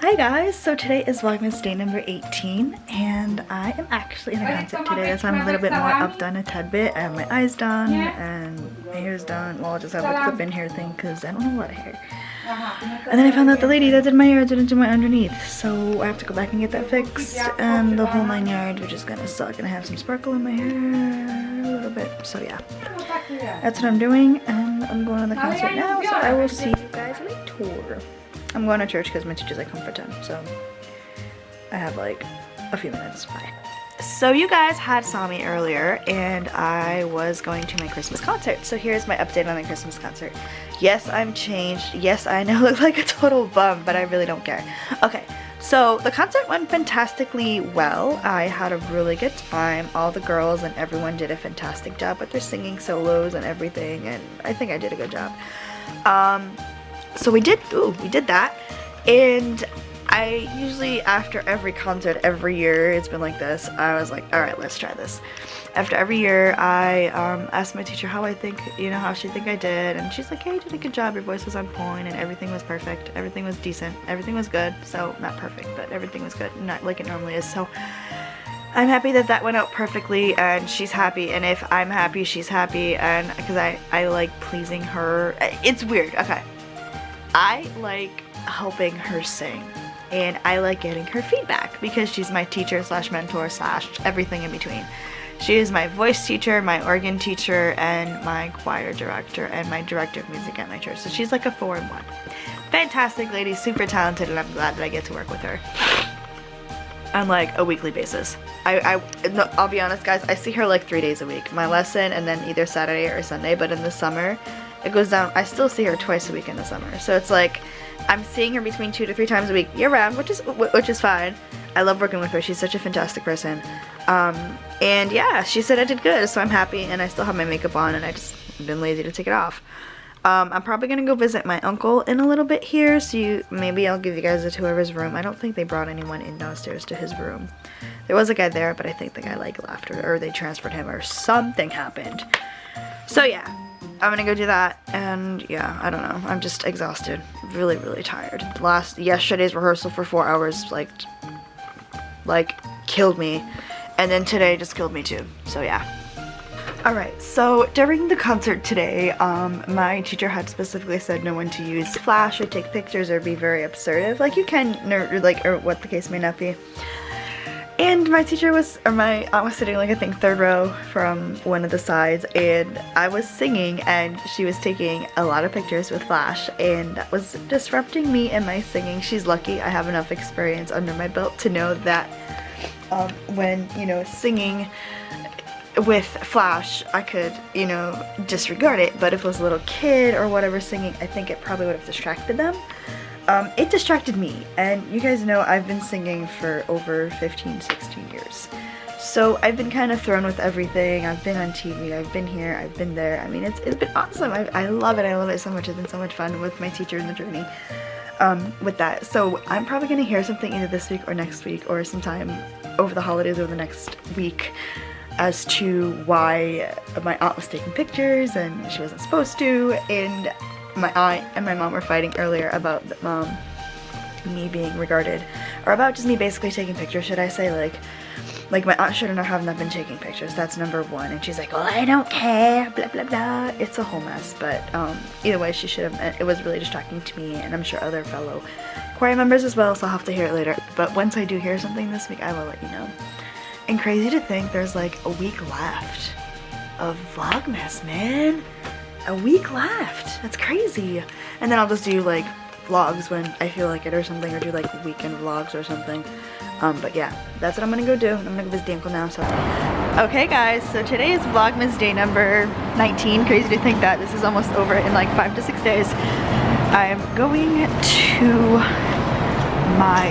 Hi guys, so today is Vlogmas day number 18 and I am actually in a concert today. That's why I'm a little bit more updone a tad bit. I have my eyes done and my hair's done. Well, I'll just have the clip in hair thing because I don't have a lot of hair. And then I found out the lady that did my hair didn't do my underneath, so I have to go back and get that fixed and the whole 9 yards, which is gonna suck. And I have some sparkle in my hair a little bit, so yeah. That's what I'm doing and I'm going to the concert now, so I will see you guys later. I'm going to church because my teacher's like home for 10, so I have like a few minutes. Bye. So you guys had saw me earlier and I was going to my Christmas concert. So here's my update on the Christmas concert. Yes, I'm changed. Yes, I know I look like a total bum, but I really don't care. Okay, so the concert went fantastically well. I had a really good time. All the girls and everyone did a fantastic job with their singing solos and everything, and I think I did a good job. So we did that, and I usually, after every concert, every year, it's been like this, I was like, alright, let's try this. After every year, I asked my teacher how I think, how she think I did, and she's like, hey, you did a good job, your voice was on point, and everything was perfect, everything was decent, everything was good, so, not perfect, but everything was good, not like it normally is, so I'm happy that that went out perfectly, and she's happy, and if I'm happy, she's happy, and because I like pleasing her. It's weird, okay. I like helping her sing, and I like getting her feedback because she's my teacher slash mentor slash everything in between. She is my voice teacher, my organ teacher, and my choir director, and my director of music at my church. So she's like a 4-in-1. Fantastic lady, super talented, and I'm glad that I get to work with her on like a weekly basis. I'll be honest guys, I see her like 3 days a week. My lesson and then either Saturday or Sunday, but in the summer it goes down. I still see her twice a week in the summer, so it's like I'm seeing her between 2 to 3 times a week year round, which is fine. I love working with her. She's such a fantastic person. And yeah, she said I did good, so I'm happy, and I still have my makeup on, and I just been lazy to take it off. I'm probably gonna go visit my uncle in a little bit here, so maybe I'll give you guys a tour of his room. I don't think they brought anyone in downstairs to his room. There was a guy there, but I think the guy like left, or they transferred him, or something happened. So yeah, I'm gonna go do that, and yeah, I don't know. I'm just exhausted, really, really tired. Yesterday's rehearsal for 4 hours like killed me, and then today just killed me too. So yeah. Alright, so during the concert today, my teacher had specifically said no one to use flash or take pictures or be very assertive, like you can, or what the case may not be. And my teacher was, or my aunt was sitting like I think 3rd row from one of the sides, and I was singing and she was taking a lot of pictures with flash, and that was disrupting me and my singing. She's lucky I have enough experience under my belt to know that when, singing with flash, I could, disregard it, but if it was a little kid or whatever singing, I think it probably would have distracted them. It distracted me, and you guys know I've been singing for over 15, 16 years. So I've been kind of thrown with everything. I've been on TV, I've been here, I've been there. I mean, it's been awesome. I love it. I love it so much. It's been so much fun with my teacher in the journey with that. So I'm probably going to hear something either this week or next week or sometime over the holidays or the next week as to why my aunt was taking pictures and she wasn't supposed to, and my aunt and my mom were fighting earlier about me being regarded, or about just me basically taking pictures, should I say, like my aunt shouldn't have not been taking pictures. That's number one. And she's like, well, I don't care, blah blah blah. It's a whole mess, but either way, she should have. It was really distracting to me, and I'm sure other fellow choir members as well, so I'll have to hear it later. But once I do hear something this week, I will let you know. And crazy to think there's like a week left of Vlogmas, man. A week left. That's crazy. And then I'll just do like vlogs when I feel like it or something, or do like weekend vlogs or something. But yeah, that's what I'm gonna go do. I'm gonna go visit the uncle now, so. Okay guys, so today is Vlogmas day number 19. Crazy to think that this is almost over in like 5 to 6 days. I'm going to my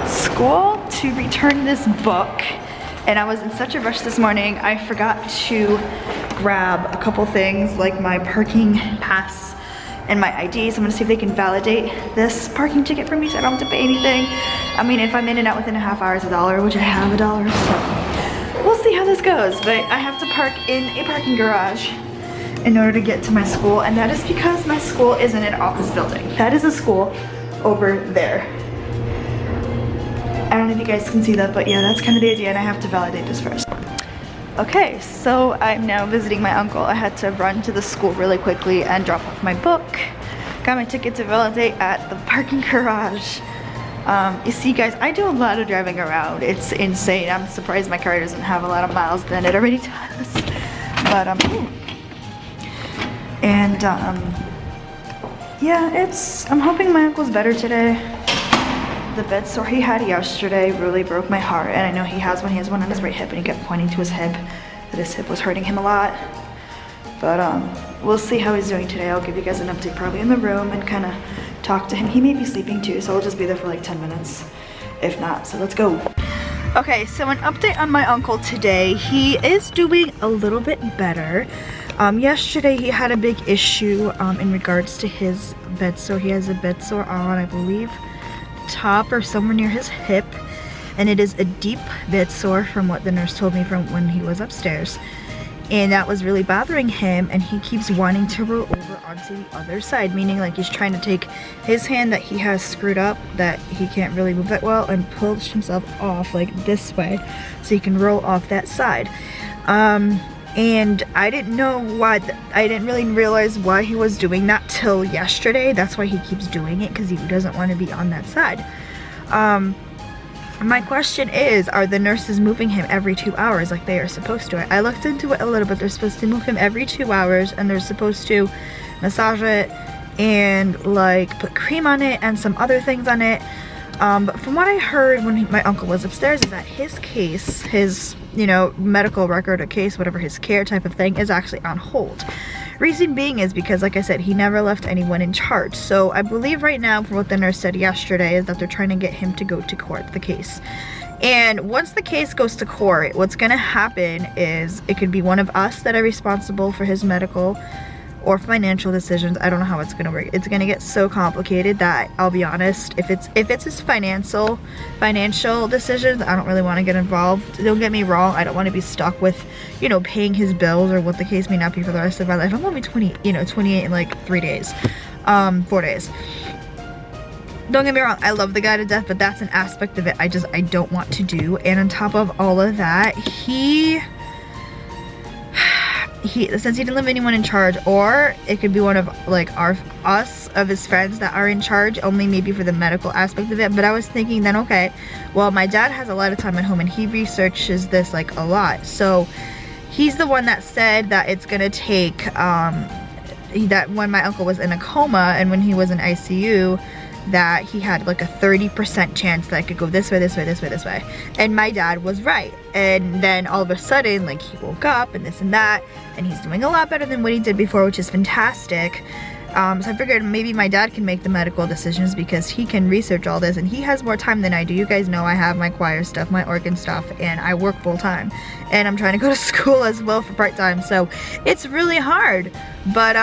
school to return this book. And I was in such a rush this morning, I forgot to grab a couple things like my parking pass and my ID. So I'm gonna see if they can validate this parking ticket for me so I don't have to pay anything. I mean, if I'm in and out within a half hour, it's $1, which I have $1, so we'll see how this goes. But I have to park in a parking garage in order to get to my school, and that is because my school isn't an office building. That is a school over there. I don't know if you guys can see that, but yeah, that's kind of the idea, and I have to validate this first. Okay, so I'm now visiting my uncle. I had to run to the school really quickly and drop off my book. Got my ticket to validate at the parking garage. You see guys, I do a lot of driving around. It's insane. I'm surprised my car doesn't have a lot of miles than it already does. But yeah, I'm hoping my uncle's better today. The bed sore he had yesterday really broke my heart, and I know he has one on his right hip, and he kept pointing to his hip, that his hip was hurting him a lot. But we'll see how he's doing today. I'll give you guys an update probably in the room and kind of talk to him. He may be sleeping too, so I'll just be there for like 10 minutes, if not, so let's go. Okay, so an update on my uncle today. He is doing a little bit better. Yesterday he had a big issue in regards to his bed sore. He has a bed sore on, I believe, top or somewhere near his hip, and it is a deep bed sore from what the nurse told me from when he was upstairs, and that was really bothering him, and he keeps wanting to roll over onto the other side, meaning like he's trying to take his hand that he has screwed up that he can't really move that well and push himself off like this way so he can roll off that side. And I didn't know why, I didn't really realize why he was doing that till yesterday. That's why he keeps doing it, because he doesn't want to be on that side. My question is, are the nurses moving him every 2 hours like they are supposed to? I looked into it a little bit. They're supposed to move him every 2 hours, and they're supposed to massage it and like put cream on it and some other things on it. But from what I heard when my uncle was upstairs is that his case, his, you know, medical record or case, whatever his care type of thing, is actually on hold. Reason being is because, like I said, he never left anyone in charge. So I believe right now, from what the nurse said yesterday, is that they're trying to get him to go to court, the case. And once the case goes to court, what's gonna happen is it could be one of us that are responsible for his medical or financial decisions. I don't know how it's gonna work. It's gonna get so complicated that I'll be honest, if it's his financial decisions, I don't really want to get involved. Don't get me wrong, I don't want to be stuck with, you know, paying his bills or what the case may not be for the rest of my life. I'm only 28 in like 3 days, 4 days. Don't get me wrong, I love the guy to death, but that's an aspect of it I don't want to do. And on top of all of that, he since he didn't leave anyone in charge, or it could be one of like his friends that are in charge, only maybe for the medical aspect of it. But I was thinking then, okay, well, my dad has a lot of time at home and he researches this like a lot, so he's the one that said that it's gonna take that when my uncle was in a coma and when he was in ICU, that he had like a 30% chance that I could go this way, this way, this way, this way. And my dad was right. And then all of a sudden, like, he woke up and this and that, and he's doing a lot better than what he did before, which is fantastic. So I figured maybe my dad can make the medical decisions because he can research all this and he has more time than I do. You guys know I have my choir stuff, my organ stuff, and I work full time. And I'm trying to go to school as well for part-time. So it's really hard, but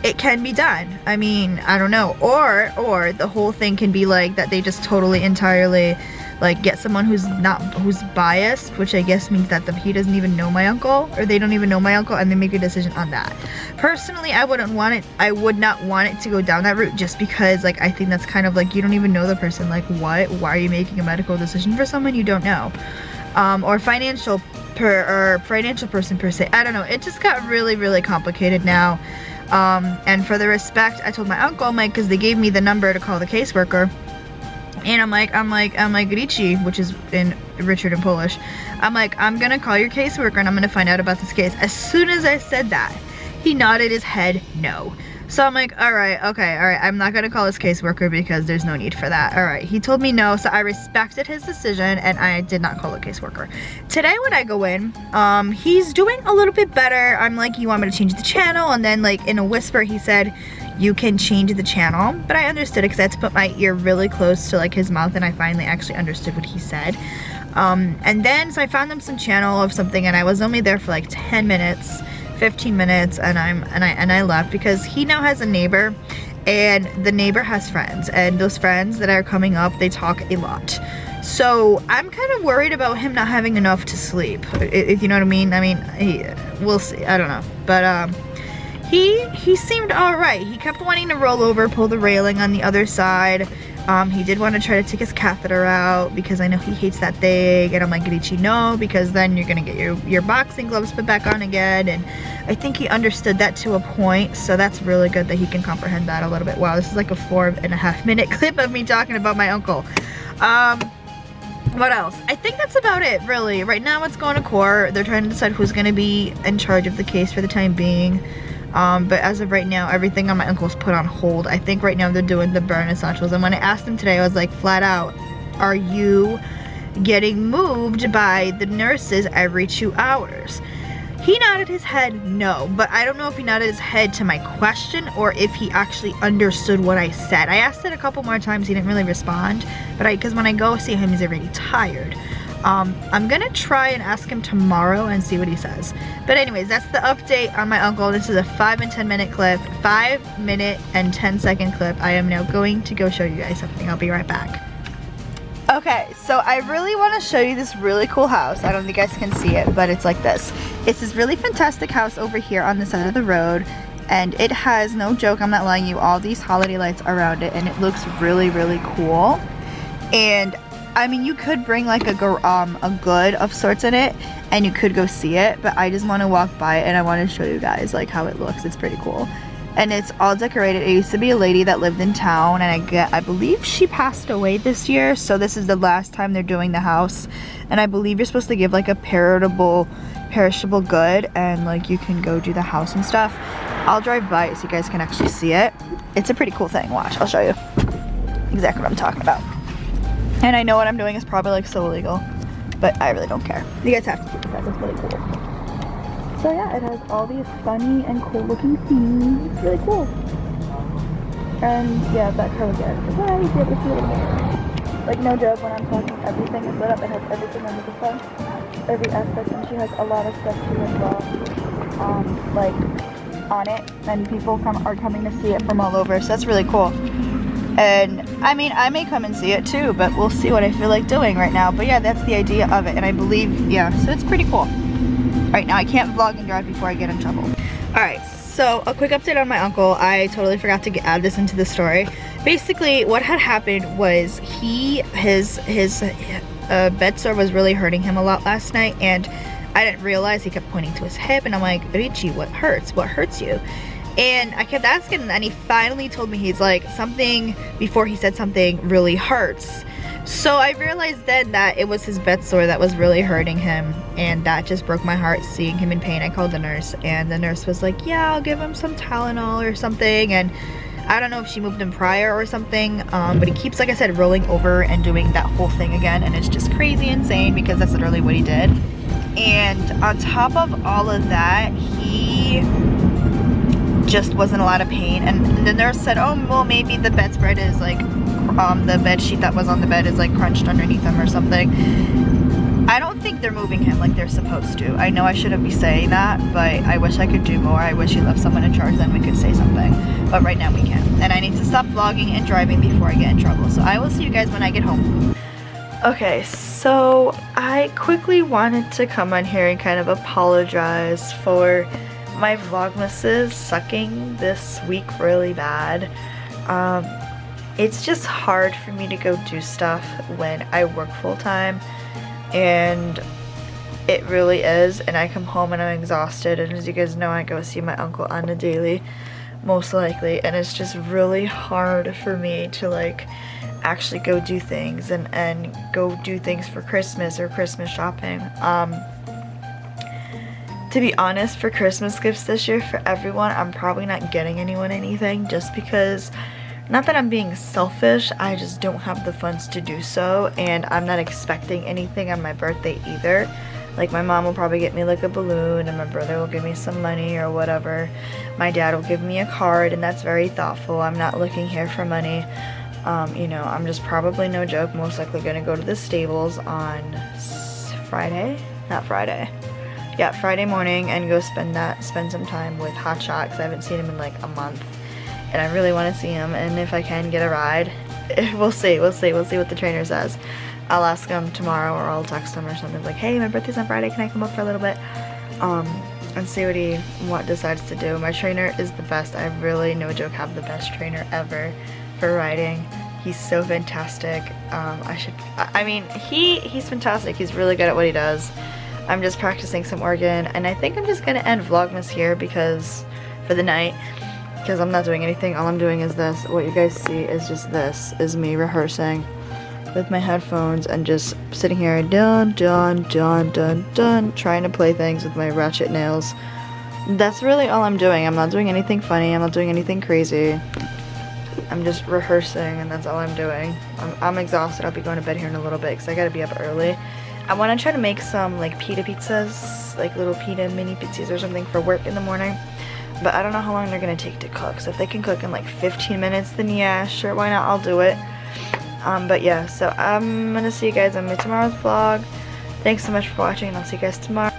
it can be done. I mean, I don't know. Or the whole thing can be like that they just totally entirely like get someone who's biased, which I guess means that he doesn't even know my uncle, or they don't even know my uncle, and they make a decision on that. Personally, I would not want it to go down that route, just because like I think that's kind of like, you don't even know the person. Like, what? Why are you making a medical decision for someone you don't know? Or financial person per se. I don't know. It just got really, really complicated now. And for the respect, I told my uncle, I'm like, because they gave me the number to call the caseworker, and I'm like Richie, which is in Richard in Polish. I'm like, I'm gonna call your caseworker and I'm gonna find out about this case. As soon as I said that, he nodded his head no. So I'm like, all right, okay, all right, I'm not gonna call his caseworker because there's no need for that. All right, he told me no, so I respected his decision and I did not call a caseworker. Today when I go in, he's doing a little bit better. I'm like, you want me to change the channel? And then like in a whisper, he said, you can change the channel. But I understood it because I had to put my ear really close to like his mouth, and I finally actually understood what he said. And then, so I found him some channel of something, and I was only there for like 10 minutes. 15 minutes, and I left because he now has a neighbor, and the neighbor has friends, and those friends that are coming up, they talk a lot. So I'm kind of worried about him not having enough to sleep, if you know what I mean. I mean, we'll see, I don't know, but He seemed alright. He kept wanting to roll over, pull the railing on the other side. He did want to try to take his catheter out because I know he hates that thing, and I'm like, Gadichi, no, because then you're gonna get your boxing gloves put back on again. And I think he understood that to a point, so that's really good that he can comprehend that a little bit. Wow, this is like a 4.5 minute clip of me talking about my uncle. What else? I think that's about it, really. Right now it's going to court. They're trying to decide who's gonna be in charge of the case for the time being. But as of right now, everything on my uncle's put on hold. I think right now they're doing the burn essentials. And when I asked him today, I was like, flat out, are you getting moved by the nurses every 2 hours? He nodded his head no, but I don't know if he nodded his head to my question or if he actually understood what I said. I asked it a couple more times, he didn't really respond, but because when I go see him, he's already tired. I'm gonna try and ask him tomorrow and see what he says. But anyways, that's the update on my uncle. This is a 5 and 10 minute clip, 5 minute and 10 second clip. I am now going to go show you guys something. I'll be right back. Okay, so I really want to show you this really cool house. I don't think you guys can see it, but it's like this. It's this really fantastic house over here on the side of the road, and it has, no joke, I'm not lying you, all these holiday lights around it, and it looks really, really cool. And I mean, you could bring like a good of sorts in it, and you could go see it, but I just want to walk by it and I want to show you guys like how it looks. It's pretty cool. And it's all decorated. It used to be a lady that lived in town, and I believe she passed away this year, so this is the last time they're doing the house. And I believe you're supposed to give like a perishable good, and like you can go do the house and stuff. I'll drive by it so you guys can actually see it. It's a pretty cool thing. Watch, I'll show you exactly what I'm talking about. And I know what I'm doing is probably like so illegal, but I really don't care. You guys have to see this. It's really cool. So yeah, it has all these funny and cool looking scenes. It's really cool. And yeah, that car was there. Yeah, you get to see a little bit. Like, no joke, when I'm talking, everything is lit up. It has everything under the sun. Every aspect, and she has a lot of stuff too as well. Like on it, and people are coming to see it from all over. So that's really cool. And I mean, I may come and see it too, but we'll see what I feel like doing right now. But yeah, that's the idea of it, and I believe, yeah, so it's pretty cool. Right now, I can't vlog and drive before I get in trouble. Alright, so a quick update on my uncle. I totally forgot to add this into the story. Basically, what had happened was his bed sore was really hurting him a lot last night, and I didn't realize he kept pointing to his hip, and I'm like, Richie, what hurts? What hurts you? And I kept asking, and then he finally told me, he's like, something, before he said something, really hurts. So I realized then that it was his bed sore that was really hurting him, and that just broke my heart seeing him in pain. I called the nurse, and the nurse was like, yeah, I'll give him some Tylenol or something, and I don't know if she moved him prior or something, but he keeps, like I said, rolling over and doing that whole thing again, and it's just crazy insane because that's literally what he did. And on top of all of that, he just was in a lot of pain, and the nurse said, oh, well, maybe the bedspread is like, the bed sheet that was on the bed is like crunched underneath him or something. I don't think they're moving him like they're supposed to. I know I shouldn't be saying that, but I wish I could do more. I wish he left someone in charge, then we could say something, but right now we can't. And I need to stop vlogging and driving before I get in trouble, so I will see you guys when I get home. Okay, so I quickly wanted to come on here and kind of apologize for my Vlogmases sucking this week really bad. It's just hard for me to go do stuff when I work full-time, and it really is, and I come home and I'm exhausted, and as you guys know, I go see my uncle on a daily, most likely, and it's just really hard for me to like actually go do things and go do things for Christmas or Christmas shopping. To be honest, for Christmas gifts this year for everyone, I'm probably not getting anyone anything, just because, not that I'm being selfish, I just don't have the funds to do so, and I'm not expecting anything on my birthday either. Like, my mom will probably get me like a balloon, and my brother will give me some money or whatever. My dad will give me a card, and that's very thoughtful. I'm not looking here for money. You know, I'm just probably, no joke, most likely gonna go to the stables on Friday? Not Friday. Yeah, Friday morning, and go spend some time with Hotshot, because I haven't seen him in like a month. And I really want to see him, and if I can get a ride, we'll see what the trainer says. I'll ask him tomorrow, or I'll text him or something like, hey, my birthday's on Friday, can I come up for a little bit? and see what he decides to do. My trainer is the best. I really, no joke, have the best trainer ever for riding. He's so fantastic. I mean, he's fantastic. He's really good at what he does. I'm just practicing some organ, and I think I'm just gonna end Vlogmas here because, for the night, because I'm not doing anything. All I'm doing is this. What you guys see is just this, is me rehearsing with my headphones and just sitting here, dun, dun, dun, dun, dun, trying to play things with my ratchet nails. That's really all I'm doing. I'm not doing anything funny. I'm not doing anything crazy. I'm just rehearsing, and that's all I'm doing. I'm exhausted. I'll be going to bed here in a little bit because I gotta be up early. I want to try to make some like pita pizzas, like little pita mini pizzas or something for work in the morning. But I don't know how long they're gonna take to cook. So if they can cook in like 15 minutes, then yeah, sure, why not? I'll do it. But yeah, so I'm gonna see you guys on my tomorrow's vlog. Thanks so much for watching, and I'll see you guys tomorrow.